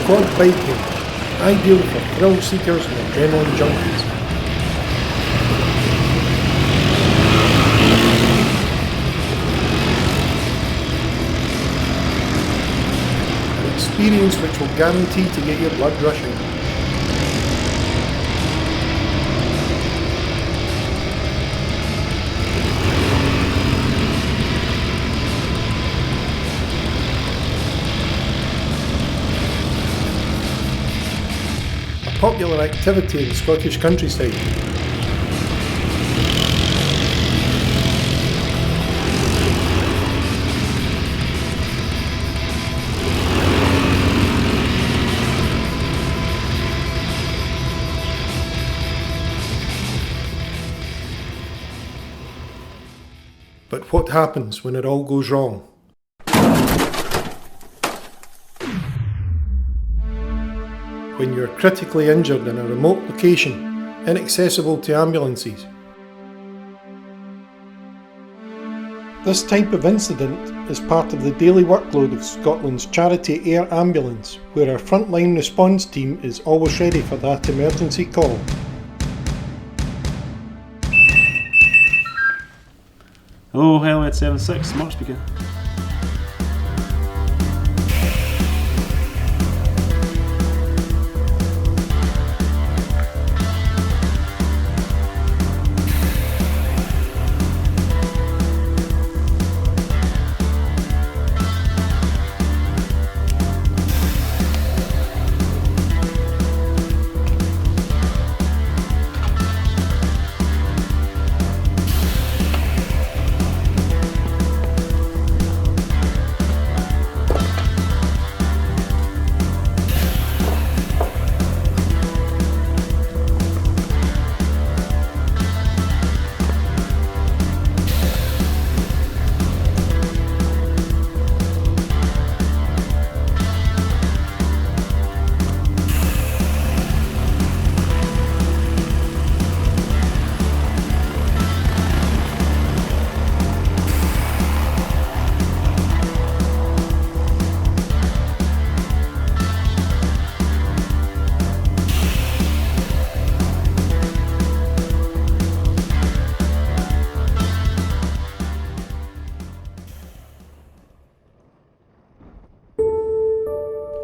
quad biking, ideal for thrill seekers and adrenaline junkies. An experience which will guarantee to get your blood rushing. Popular activity in the Scottish countryside. But what happens when it all goes wrong? When you're critically injured in a remote location, inaccessible to ambulances. This type of incident is part of the daily workload of Scotland's charity air ambulance, where our frontline response team is always ready for that emergency call. Hello, Helmet 76, Mark speaking.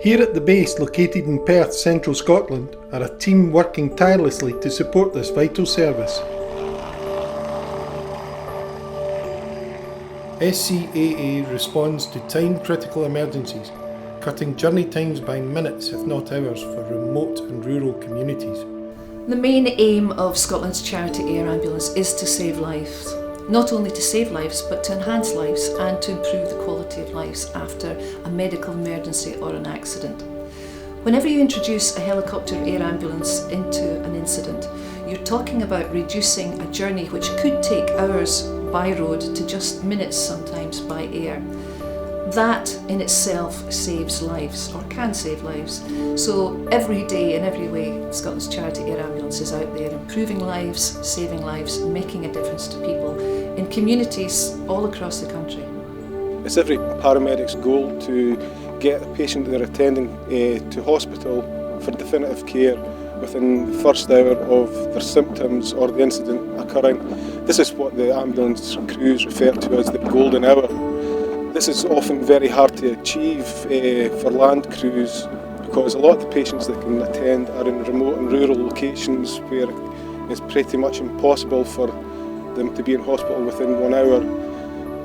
Here at the base located in Perth, central Scotland, are a team working tirelessly to support this vital service. SCAA responds to time-critical emergencies, cutting journey times by minutes if not hours for remote and rural communities. The main aim of Scotland's charity air ambulance is to save lives. Not only to save lives, but to enhance lives and to improve the quality of lives after a medical emergency or an accident. Whenever you introduce a helicopter air ambulance into an incident, you're talking about reducing a journey which could take hours by road to just minutes sometimes by air. That in itself saves lives, or can save lives. So every day in every way, Scotland's charity air ambulance is out there improving lives, saving lives, making a difference to people in communities all across the country. It's every paramedic's goal to get a patient they're attending to hospital for definitive care within the first hour of their symptoms or the incident occurring. This is what the ambulance crews refer to as the golden hour. This is often very hard to achieve for land crews because a lot of the patients that can attend are in remote and rural locations where it's pretty much impossible for them to be in hospital within 1 hour.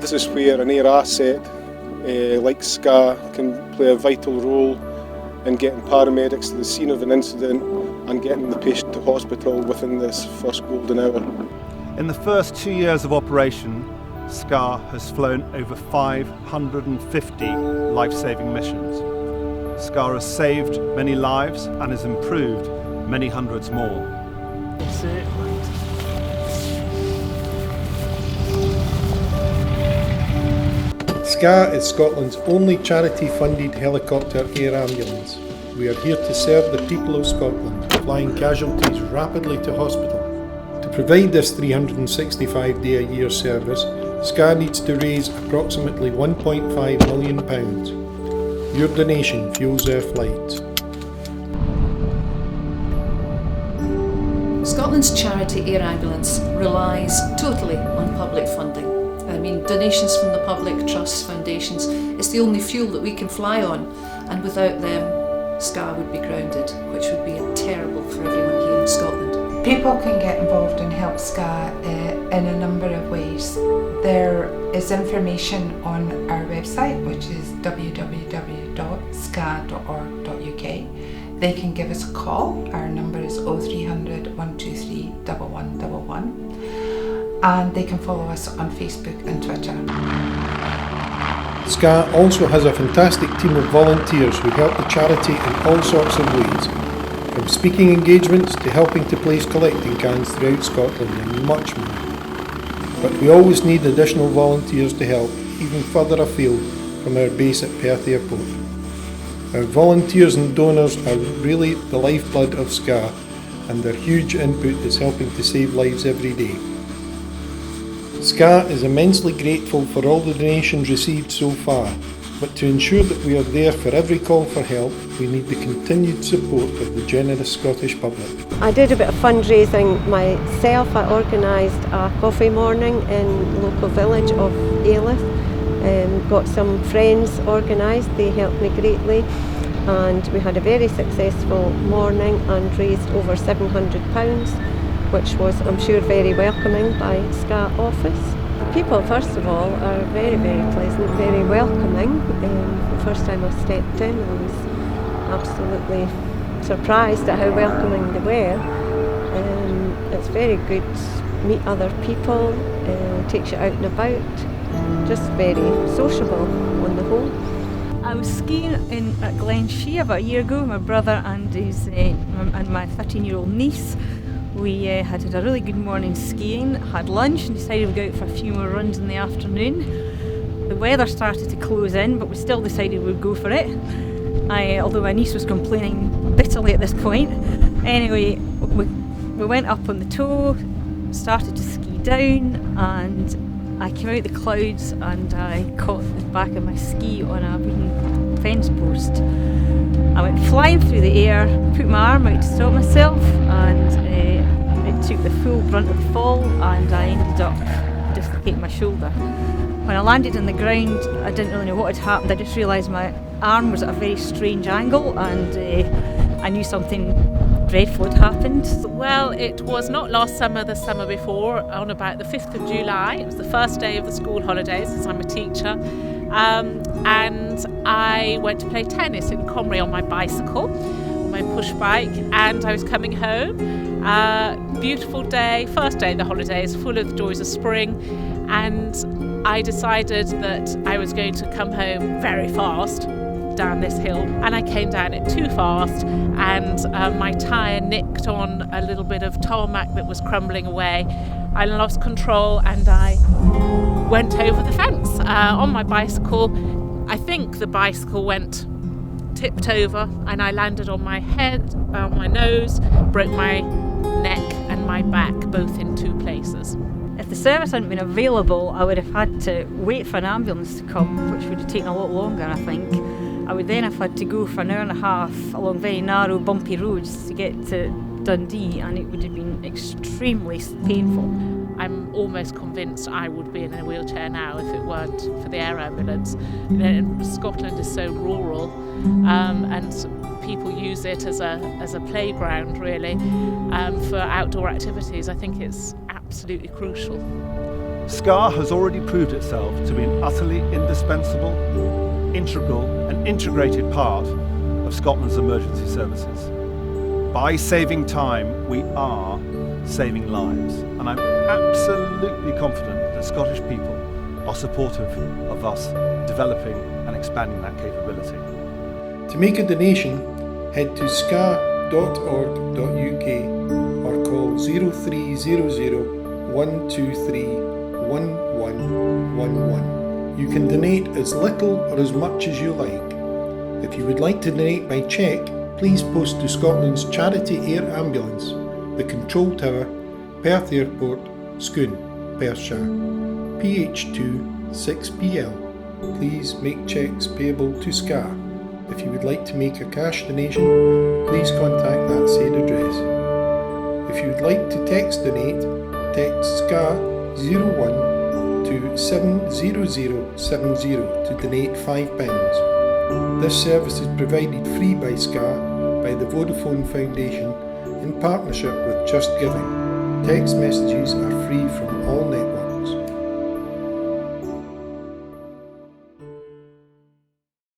This is where an air asset like SCA can play a vital role in getting paramedics to the scene of an incident and getting the patient to hospital within this first golden hour. In the first 2 years of operation, SCA has flown over 550 life-saving missions. SCA has saved many lives and has improved many hundreds more. SCA is Scotland's only charity-funded helicopter air ambulance. We are here to serve the people of Scotland, flying casualties rapidly to hospital. To provide this 365-day-a-year service, SCA needs to raise approximately £1.5 million. Your donation fuels our flights. Scotland's charity air ambulance relies totally on public funding. I mean, donations from the public, trusts, foundations, it's the only fuel that we can fly on, and without them, SCA would be grounded, which would be terrible for everyone here in Scotland. People can get involved and help SCA in a number of ways. There is information on our website, which is www.ska.org.uk. They can give us a call. Our number is 0300 123 1111. And they can follow us on Facebook and Twitter. SCA also has a fantastic team of volunteers who help the charity in all sorts of ways, from speaking engagements to helping to place collecting cans throughout Scotland and much more. But we always need additional volunteers to help, even further afield from our base at Perth Airport. Our volunteers and donors are really the lifeblood of SCA, and their huge input is helping to save lives every day. SCA is immensely grateful for all the donations received so far, but to ensure that we are there for every call for help, we need the continued support of the generous Scottish public. I did a bit of fundraising myself. I organised a coffee morning in local village of Ailith. Got some friends organised, they helped me greatly, and we had a very successful morning and raised over £700, which was, I'm sure, very welcoming by SCA office. The people, first of all, are very, very pleasant, very welcoming. The first time I stepped in, I was absolutely surprised at how welcoming they were. It's very good to meet other people, takes you out and about, just very sociable on the whole. I was skiing at Glen Shea about a year ago with my brother and my 13-year-old niece. We had a really good morning skiing, had lunch and decided we'd go out for a few more runs in the afternoon. The weather started to close in, but we still decided we'd go for it. Although my niece was complaining bitterly at this point. Anyway, we went up on the toe, started to ski down, and I came out the clouds and I caught the back of my ski on a wooden fence post. I went flying through the air, put my arm out to stop myself, and it took the full brunt of the fall, and I ended up dislocating my shoulder. When I landed on the ground, I didn't really know what had happened. I just realised my arm was at a very strange angle, and I knew something dreadful had happened. Well, it was not last summer, the summer before, on about the 5th of July. It was the first day of the school holidays, as I'm a teacher. And I went to play tennis in Comrie on my bicycle, on my push bike, and I was coming home. Beautiful day, first day of the holidays, full of the joys of spring, and I decided that I was going to come home very fast down this hill, and I came down it too fast, and my tyre nicked on a little bit of tarmac that was crumbling away. I lost control and I went over the fence on my bicycle. I think the bicycle tipped over, and I landed on my head, on my nose, broke my neck and my back, both in two places. If the service hadn't been available, I would have had to wait for an ambulance to come, which would have taken a lot longer, I think. I would then have had to go for an hour and a half along very narrow, bumpy roads to get to Dundee, and it would have been extremely painful. I'm almost convinced I would be in a wheelchair now if it weren't for the air ambulance. Scotland is so rural, and people use it as a playground, really, for outdoor activities. I think it's absolutely crucial. SCA has already proved itself to be an utterly indispensable, integral and integrated part of Scotland's emergency services. By saving time, we are saving lives, and I'm absolutely confident that Scottish people are supportive of us developing and expanding that capability. To make a donation, head to ska.org.uk or call 0300 123 1111. You can donate as little or as much as you like. If you would like to donate by cheque, please post to Scotland's Charity Air Ambulance, the Control Tower, Perth Airport, Scone, Perthshire, PH2 6PL. Please make cheques payable to SCA. If you would like to make a cash donation, please contact that said address. If you would like to text donate, text SCA 01 to 70070 to donate £5. This service is provided free by SCA by the Vodafone Foundation in partnership with Just Giving. Text messages are free from all networks.